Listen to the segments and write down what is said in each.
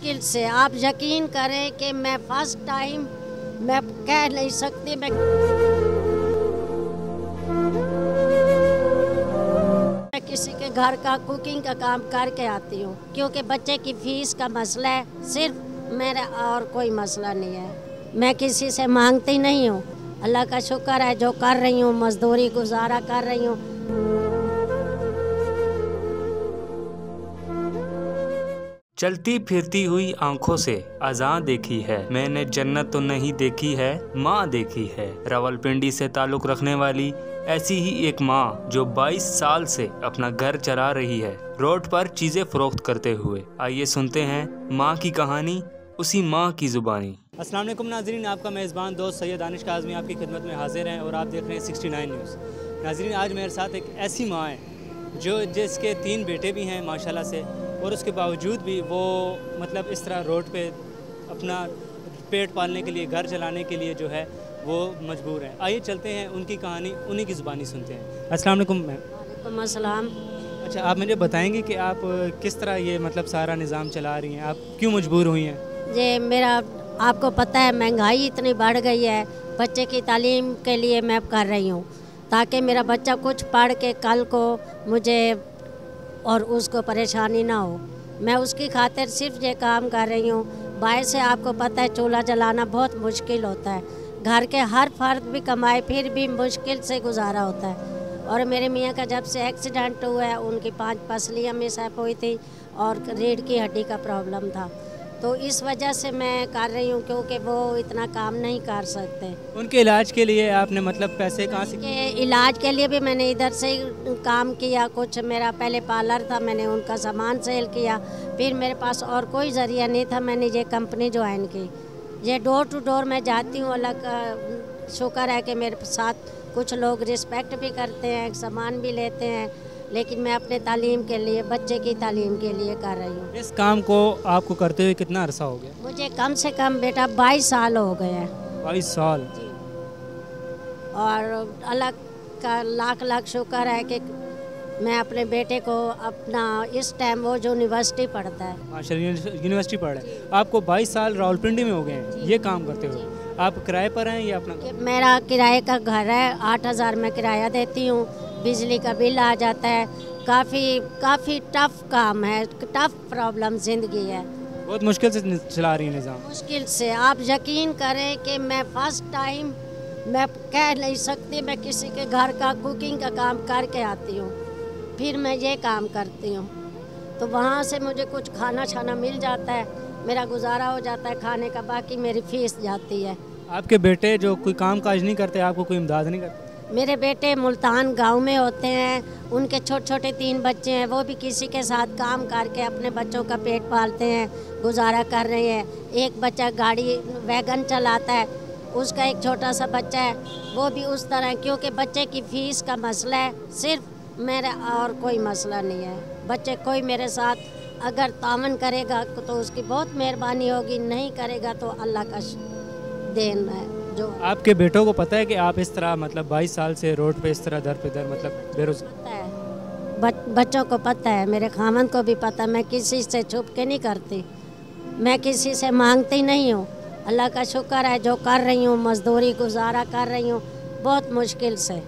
मुश्किल से आप यकीन करें कि मैं फर्स्ट टाइम मैं कह नहीं सकती मैं किसी के घर का कुकिंग का काम करके आती हूँ क्योंकि बच्चे की फीस का मसला है, सिर्फ मेरा और कोई मसला नहीं है। मैं किसी से मांगती नहीं हूँ, अल्लाह का शुक्र है जो कर रही हूँ, मजदूरी गुजारा कर रही हूँ। चलती फिरती हुई आंखों से अज़ां देखी है मैंने, जन्नत तो नहीं देखी है माँ देखी है। रावलपिंडी से ताल्लुक़ रखने वाली ऐसी ही एक माँ जो 22 साल से अपना घर चला रही है रोड पर चीज़ें फ़रोख्त करते हुए। आइए सुनते हैं माँ की कहानी, उसी माँ की ज़ुबानी। अस्सलाम वालेकुम नाज़रीन, आपका मेज़बान दोस्त सैयद दानिश काज़मी आपकी खिदमत में हाजिर हैं और आप देख रहे हैं 69 न्यूज़। नाज़रीन, आज मेरे साथ एक ऐसी माँ है जो जिसके 3 बेटे भी हैं माशाल्लाह से, और उसके बावजूद भी वो मतलब इस तरह रोड पे अपना पेट पालने के लिए, घर चलाने के लिए जो है वो मजबूर है। आइए चलते हैं उनकी कहानी, उन्हीं की ज़ुबानी सुनते हैं। अस्सलाम वालेकुम मैम। वालेकुम अस्सलाम। अच्छा, आप मुझे बताएंगे कि आप किस तरह ये मतलब सारा निज़ाम चला रही हैं, आप क्यों मजबूर हुई हैं? ये मेरा आपको पता है महंगाई इतनी बढ़ गई है, बच्चे की तालीम के लिए मैं कर रही हूँ ताकि मेरा बच्चा कुछ पढ़ के कल को मुझे और उसको परेशानी ना हो। मैं उसकी खातिर सिर्फ ये काम कर रही हूँ। बाहर से आपको पता है चूल्हा जलाना बहुत मुश्किल होता है, घर के हर फर्द भी कमाए फिर भी मुश्किल से गुजारा होता है। और मेरे मियाँ का जब से एक्सीडेंट हुआ है उनकी 5 पसलियाँ मिसहैप हुई थी और रीढ़ की हड्डी का प्रॉब्लम था, तो इस वजह से मैं कर रही हूँ क्योंकि वो इतना काम नहीं कर सकते। उनके इलाज के लिए आपने मतलब पैसे कहाँ से? के इलाज के लिए भी मैंने इधर से ही काम किया, कुछ मेरा पहले पार्लर था, मैंने उनका सामान सेल किया, फिर मेरे पास और कोई ज़रिया नहीं था, मैंने ये कंपनी ज्वाइन की। ये डोर टू डोर मैं जाती हूँ, अल्लाह का शुक्र है कि मेरे साथ कुछ लोग रिस्पेक्ट भी करते हैं, सामान भी लेते हैं, लेकिन मैं अपने तालीम के लिए, बच्चे की तालीम के लिए कर रही हूँ। इस काम को आपको करते हुए कितना अरसा हो गया? मुझे कम से कम बेटा 22 साल हो गए हैं। 22 साल? जी। और अल्लाह का लाख लाख शुक्र है कि मैं अपने बेटे को अपना इस टाइम वो जो यूनिवर्सिटी पढ़ता है, माशाल्लाह यूनिवर्सिटी पढ़ रहे हैं, आपको 22 साल रावलपिंडी में हो गए हैं ये काम करते हुए। आप किराए पर हैं या अपना? मेरा किराए का घर है, 8000 में किराया देती हूँ, बिजली का बिल आ जाता है। काफ़ी टफ काम है, टफ प्रॉब्लम ज़िंदगी है, बहुत मुश्किल से चला रही है निज़ाम। मुश्किल से आप यकीन करें कि मैं फर्स्ट टाइम मैं कह नहीं सकती, मैं किसी के घर का कुकिंग का काम करके आती हूँ, फिर मैं ये काम करती हूँ, तो वहाँ से मुझे कुछ खाना छाना मिल जाता है, मेरा गुजारा हो जाता है खाने का, बाकी मेरी फीस जाती है। आपके बेटे जो कोई काम काज नहीं करते, आपको कोई इमदाद नहीं करते? मेरे बेटे मुल्तान गांव में होते हैं, उनके छोटे छोटे 3 बच्चे हैं, वो भी किसी के साथ काम करके अपने बच्चों का पेट पालते हैं, गुजारा कर रहे हैं। एक बच्चा गाड़ी वैगन चलाता है, उसका एक छोटा सा बच्चा है, वो भी उस तरह, क्योंकि बच्चे की फ़ीस का मसला है, सिर्फ मेरा और कोई मसला नहीं है। बच्चे कोई मेरे साथ अगर तावन करेगा तो उसकी बहुत मेहरबानी होगी, नहीं करेगा तो अल्लाह का देन है। जो आपके बेटों को पता है कि आप इस तरह मतलब 22 साल से रोड पे इस तरह दर पे दर मतलब बेरोजगार? पता है, बच्चों को पता है, मेरे खामन को भी पता है, मैं किसी से छुप के नहीं करती, मैं किसी से मांगती नहीं हूँ। अल्लाह का शुक्र है जो कर रही हूँ, मजदूरी गुजारा कर रही हूँ बहुत मुश्किल से।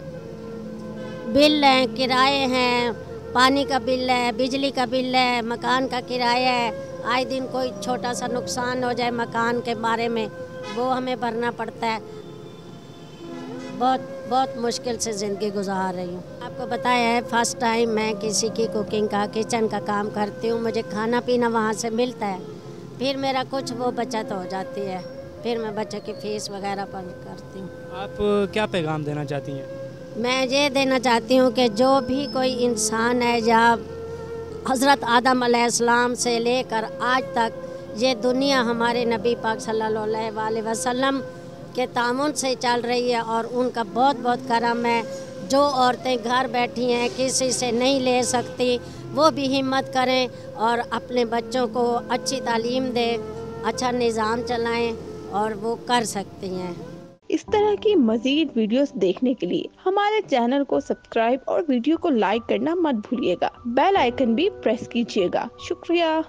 बिल हैं, किराए हैं, पानी का बिल है, बिजली का बिल है, मकान का किराया है, आए दिन कोई छोटा सा नुकसान हो जाए मकान के बारे में वो हमें भरना पड़ता है। बहुत मुश्किल से ज़िंदगी गुजार रही हूँ। आपको बताया है फर्स्ट टाइम मैं किसी की कुकिंग का, किचन का काम करती हूँ, मुझे खाना पीना वहाँ से मिलता है, फिर मेरा कुछ वो बचत हो जाती है, फिर मैं बच्चों की फ़ीस वगैरह पर करती हूँ। आप क्या पैगाम देना चाहती हैं? मैं ये देना चाहती हूँ कि जो भी कोई इंसान है, या हज़रत आदम अलैहिस्सलाम से लेकर आज तक ये दुनिया हमारे नबी पाक सल्लल्लाहु अलैहि वसल्लम के तामुन से चल रही है और उनका बहुत बहुत करम है। जो औरतें घर बैठी हैं, किसी से नहीं ले सकती, वो भी हिम्मत करें और अपने बच्चों को अच्छी तालीम दें, अच्छा निज़ाम चलाएं और वो कर सकती हैं। इस तरह की मज़ीद वीडियोस देखने के लिए हमारे चैनल को सब्सक्राइब और वीडियो को लाइक करना मत भूलिएगा। बेल आइकन भी प्रेस कीजिएगा। शुक्रिया।